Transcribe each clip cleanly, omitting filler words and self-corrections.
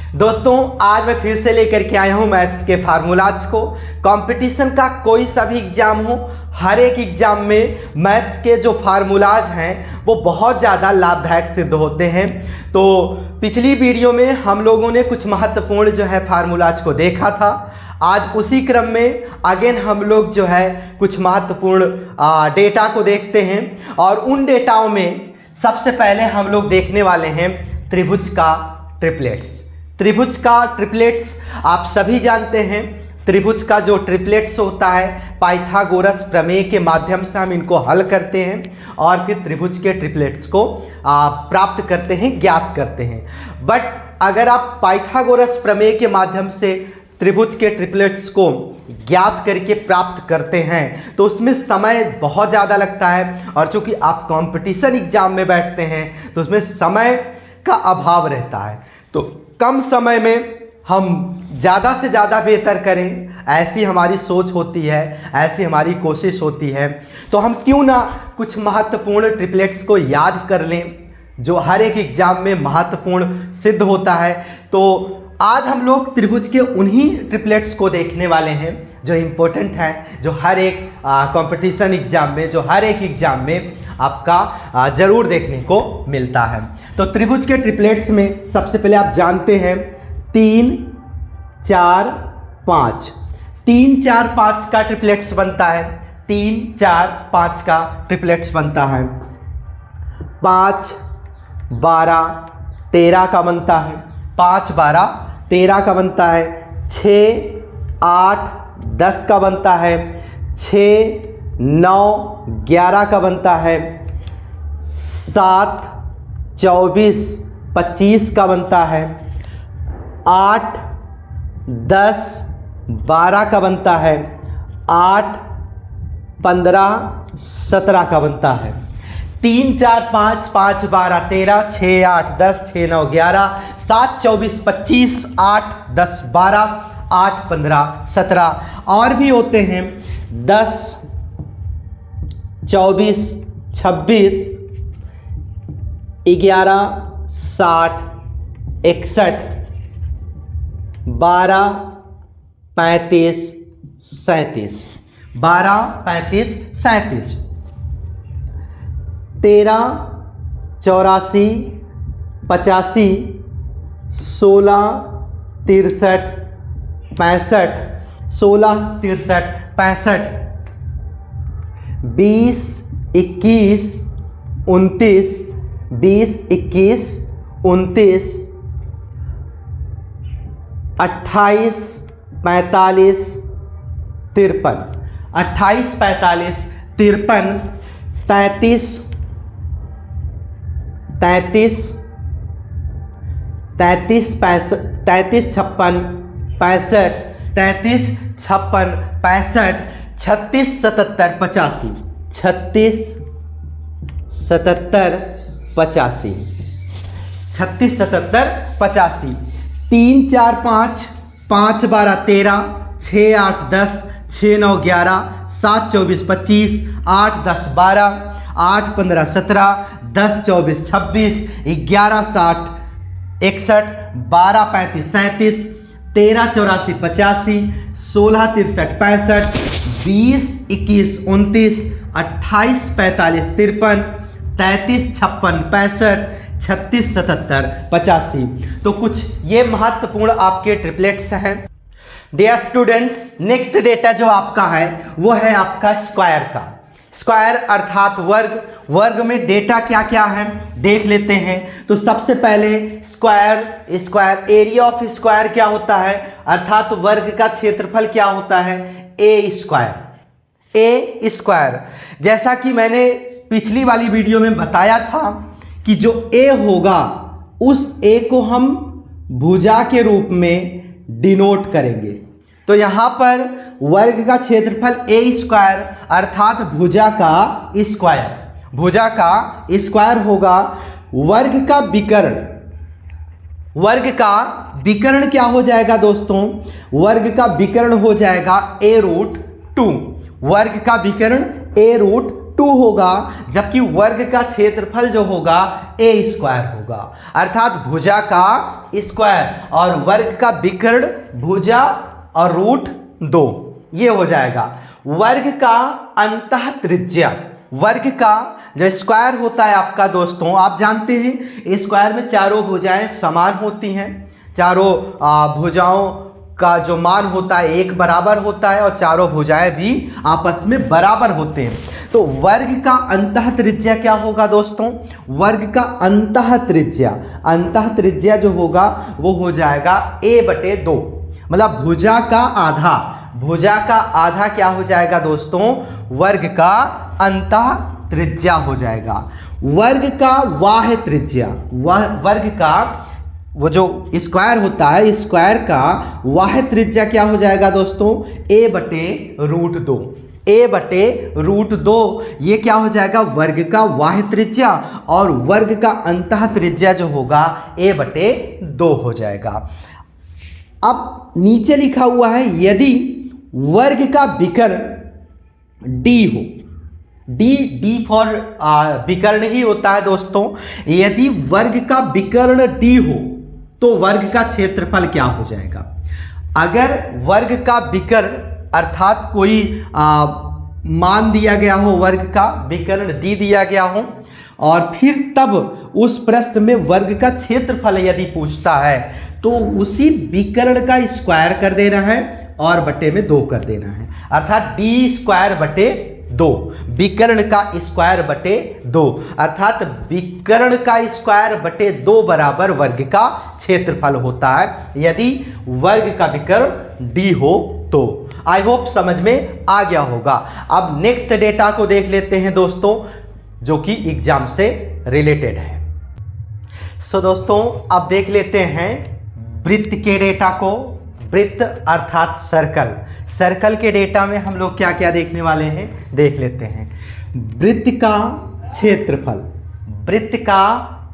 दोस्तों आज मैं फिर से लेकर के आया हूं मैथ्स के फार्मूलाज को। कंपटीशन का कोई सा भी एग्जाम हो, हर एक एग्जाम में मैथ्स के जो फार्मूलाज हैं वो बहुत ज़्यादा लाभदायक सिद्ध होते हैं। तो पिछली वीडियो में हम लोगों ने कुछ महत्वपूर्ण जो है फार्मूलाज को देखा था। आज उसी क्रम में अगेन हम लोग जो है कुछ महत्वपूर्ण डेटा को देखते हैं और उन डेटाओं में सबसे पहले हम लोग देखने वाले हैं त्रिभुज का ट्रिपलेट्स। त्रिभुज का ट्रिपलेट्स आप सभी जानते हैं। त्रिभुज का जो ट्रिपलेट्स होता है पाइथागोरस प्रमेय के माध्यम से हम इनको हल करते हैं और फिर त्रिभुज के ट्रिपलेट्स को प्राप्त करते हैं, ज्ञात करते हैं। बट अगर आप पाइथागोरस प्रमेय के माध्यम से त्रिभुज के ट्रिपलेट्स को ज्ञात करके प्राप्त करते हैं तो उसमें समय बहुत ज़्यादा लगता है और चूंकि आप कंपटीशन एग्जाम में बैठते हैं तो उसमें समय का अभाव रहता है। तो कम समय में हम ज़्यादा से ज़्यादा बेहतर करें, ऐसी हमारी सोच होती है, ऐसी हमारी कोशिश होती है। तो हम क्यों ना कुछ महत्वपूर्ण ट्रिपलेट्स को याद कर लें जो हर एक एग्जाम में महत्वपूर्ण सिद्ध होता है। तो आज हम लोग त्रिभुज के उन्हीं ट्रिपलेट्स को देखने वाले हैं जो इम्पोर्टेंट हैं, जो हर एक कंपटीशन एग्जाम में, जो हर एक एग्जाम में आपका ज़रूर देखने को मिलता है। तो त्रिभुज के ट्रिपलेट्स में सबसे पहले आप जानते हैं 3, 4, 5। 3, 4, 5 का ट्रिपलेट्स बनता है। 3, 4, 5 का ट्रिपलेट्स बनता है। 5, 12, 13 का बनता है। 5, 12, 13 का बनता है। 6, 8, 10 का बनता है। 6, 9, 11 का बनता है। 7, 24, 25 का बनता है। 8, 10, 12 का बनता है। 8, 15, 17 का बनता है। 3, 4, 5, 5, 12, 13, 6, 8, 10, 6, 9, 11, 7, 24, 25, 8, 10, 12, 8, 15, 17 और भी होते हैं 10, 24, 26, 11, 60, 61, 12, 35, 37, 12, 35, 37, 13, 84, 85, 16, 63, 65, 16, 63, 65, 20, 21, 29, 20, 21, 29, 28, 45, 53, 28, 45, 53, 33, 33, 33, 33, 56, 65, 33, 56, 65, 36, 77, 85, 36, 77, 85, 36, 77, 85, 3, 4, 5, 5, 12, 13, 6, 8, 10, 6, 9, 11, 7, 24, 25, 8, 10, 12, 8, 15, 17, 10, 24, 26, 11, 60, 61, 12, 35, 37, 13, 84, 85, 16, 63, 65, 20, 21, 29, 28, 45, 53, 33, 56, 65, 36, 77, 85। तो कुछ ये महत्वपूर्ण आपके ट्रिपलेट्स हैं। डियर स्टूडेंट्स, नेक्स्ट डेटा जो आपका है वो है आपका स्क्वायर का। स्क्वायर अर्थात वर्ग। वर्ग में डेटा क्या क्या है देख लेते हैं। तो सबसे पहले स्क्वायर एरिया ऑफ स्क्वायर क्या होता है अर्थात वर्ग का क्षेत्रफल क्या होता है, ए स्क्वायर। जैसा कि मैंने पिछली वाली वीडियो में बताया था कि जो ए होगा उस ए को हम भुजा के रूप में डिनोट करेंगे। तो यहां पर वर्ग का क्षेत्रफल ए स्क्वायर अर्थात भुजा का स्क्वायर होगा। वर्ग का विकर्ण क्या हो जाएगा दोस्तों, वर्ग का विकर्ण हो जाएगा a√2। वर्ग का विकर्ण a√2 2 होगा, जबकि वर्ग का क्षेत्रफल जो होगा a स्क्वायर होगा, अर्थात भुजा का स्क्वायर और वर्ग का विकर्ण भुजा और √2 ये हो जाएगा। वर्ग का अंतः त्रिज्या, वर्ग का जो स्क्वायर होता है आपका दोस्तों, आप जानते हैं स्क्वायर में चारों भुजाएं समान होती हैं, चारों भुजाओं का जो मान होता है एक बराबर होता है और चारों भुजाएं भी आपस में बराबर होते हैं। तो वर्ग का अंतः त्रिज्या क्या होगा दोस्तों? वर्ग का अंतः त्रिज्या जो होगा वो हो जाएगा a/2, मतलब भुजा का आधा क्या हो जाएगा दोस्तों? वर्ग का अंतः त्रिज्या हो जाएगा। वर्ग का बाह्य त्रिज्या, वर्ग का वो जो स्क्वायर होता है, स्क्वायर का बाह्य त्रिज्या क्या हो जाएगा दोस्तों? a/√2, a/√2 ये क्या हो जाएगा? वर्ग का बाह्य त्रिज्या, और वर्ग का अंतः त्रिज्या जो होगा a/2 हो जाएगा। अब नीचे लिखा हुआ है यदि वर्ग का विकर्ण d हो, डी फॉर विकर्ण ही होता है दोस्तों। यदि वर्ग का विकर्ण d हो तो वर्ग का क्षेत्रफल क्या हो जाएगा? अगर वर्ग का विकर्ण अर्थात कोई मान दिया गया हो, वर्ग का विकर्ण d दिया गया हो, और फिर तब उस प्रश्न में वर्ग का क्षेत्रफल यदि पूछता है तो उसी विकर्ण का स्क्वायर कर देना है और बटे में 2 कर देना है, अर्थात d²/2, विकर्ण का स्क्वायर बटे 2, अर्थात विकर्ण का स्क्वायर बटे 2 बराबर वर्ग का क्षेत्रफल होता है यदि वर्ग का विकर्ण d हो तो। आई होप समझ में आ गया होगा। अब नेक्स्ट डेटा को देख लेते हैं दोस्तों, जो कि एग्जाम से रिलेटेड है। सो दोस्तों अब देख लेते हैं वृत्त के डेटा को। वृत्त अर्थात सर्कल के डेटा में हम लोग क्या क्या देखने वाले हैं देख लेते हैं। वृत्त का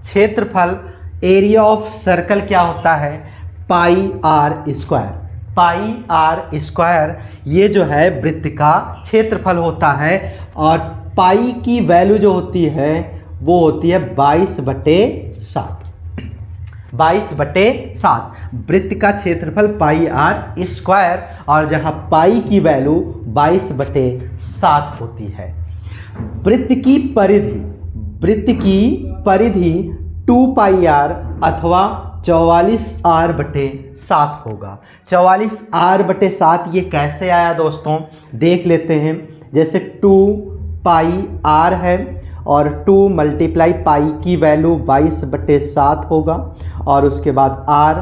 क्षेत्रफल एरिया ऑफ सर्कल क्या होता है? πr², ये जो है वृत्त का क्षेत्रफल होता है, और पाई की वैल्यू जो होती है वो होती है 22/7। वृत्त का क्षेत्रफल πr², और जहां पाई की वैल्यू 22/7 होती है। वृत्त की परिधि 2πr अथवा 44r/7 होगा। 44r/7 ये कैसे आया दोस्तों देख लेते हैं। जैसे 2πr है और 2 × पाई की वैल्यू 22/7 होगा, और उसके बाद r,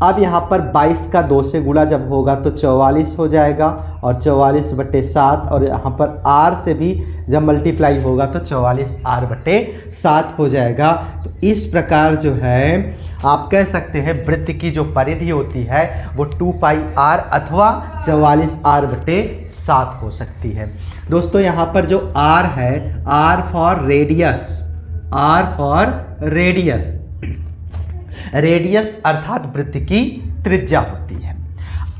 अब यहाँ पर 22 का 2 से गुणा जब होगा तो 44 हो जाएगा, और 44/7, और यहाँ पर r से भी जब मल्टीप्लाई होगा तो 44r/7 हो जाएगा। तो इस प्रकार जो है आप कह सकते हैं वृत्त की जो परिधि होती है वो 2πr अथवा 44r/7 हो सकती है। दोस्तों यहाँ पर जो r है, r फॉर रेडियस अर्थात वृत्त की त्रिज्या होती है।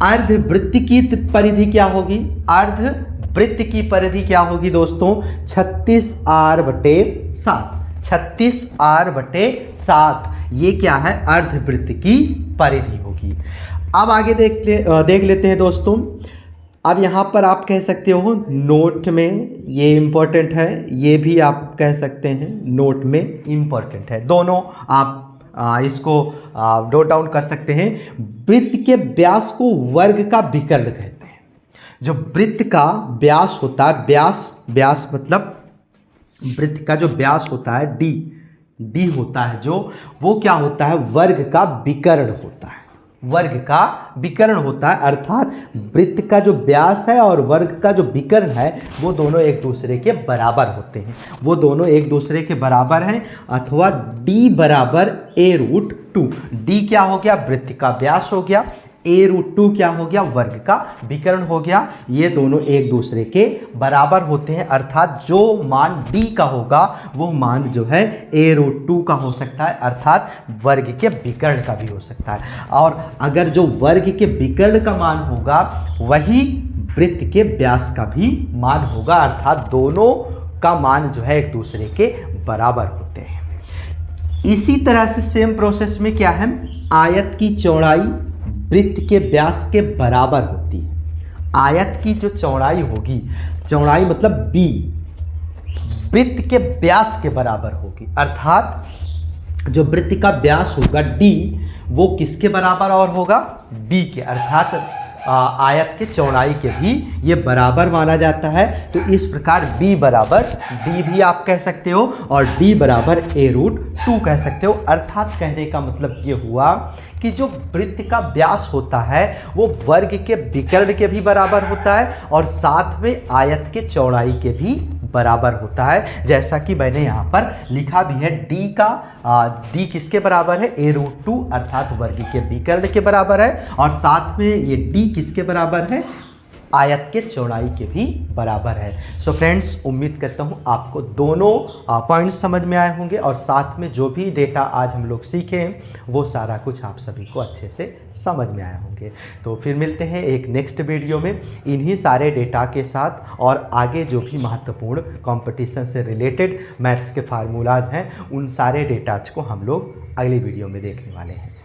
अर्धवृत्त की परिधि क्या होगी? अर्धवृत्त की परिधि क्या होगी दोस्तों? 36r/7। 36r/7 ये क्या है? अर्धवृत्त की परिधि होगी। अब आगे देख लेते हैं दोस्तों। अब यहाँ पर आप कह सकते हो नोट में, ये इम्पोर्टेंट है, ये भी आप कह सकते हैं नोट में इम्पोर्टेंट है, दोनों आप इसको नोट डाउन कर सकते हैं। वृत्त के व्यास को वर्ग का विकर्ण कहते हैं। जो वृत्त का व्यास होता है, व्यास मतलब वृत्त का जो व्यास होता है डी होता है जो, वो क्या होता है? वर्ग का विकर्ण होता है। अर्थात वृत्त का जो व्यास है और वर्ग का जो विकर्ण है वो दोनों एक दूसरे के बराबर होते हैं, अथवा d = a√2। d क्या हो गया? वृत्त का व्यास हो गया, a√2 क्या हो गया? वर्ग का विकर्ण हो गया। ये दोनों एक दूसरे के बराबर होते हैं, अर्थात जो मान d का होगा वो मान जो है a√2 का हो सकता है, अर्थात वर्ग के विकर्ण का भी हो सकता है। और अगर जो वर्ग के विकर्ण का मान होगा वही वृत्त के व्यास का भी मान होगा, अर्थात दोनों का मान जो है एक दूसरे के बराबर होते हैं। इसी तरह से सेम प्रोसेस में क्या है, आयत की चौड़ाई वृत्त के व्यास के बराबर होती है। आयत की जो चौड़ाई होगी, चौड़ाई मतलब b, वृत्त के व्यास के बराबर होगी, अर्थात जो वृत्त का व्यास होगा d वो किसके बराबर और होगा, b के, अर्थात आयत के चौड़ाई के भी ये बराबर माना जाता है। तो इस प्रकार b बराबर d भी आप कह सकते हो और d बराबर a√2 कह सकते हो। अर्थात कहने का मतलब ये हुआ कि जो वृत्त का व्यास होता है वो वर्ग के विकर्ण के भी बराबर होता है और साथ में आयत के चौड़ाई के भी बराबर होता है। जैसा कि मैंने यहाँ पर लिखा भी है, d किसके बराबर है, a√2 अर्थात वर्ग के विकर्ण के बराबर है और साथ में ये d किसके बराबर है, आयत के चौड़ाई के भी बराबर है। सो फ्रेंड्स, उम्मीद करता हूँ आपको दोनों पॉइंट्स समझ में आए होंगे और साथ में जो भी डेटा आज हम लोग सीखे वो सारा कुछ आप सभी को अच्छे से समझ में आए होंगे। तो फिर मिलते हैं एक नेक्स्ट वीडियो में इन्हीं सारे डेटा के साथ और आगे जो भी महत्वपूर्ण कंपटीशन से रिलेटेड मैथ्स के फार्मूलाज हैं उन सारे डेटाज को हम लोग अगली वीडियो में देखने वाले हैं।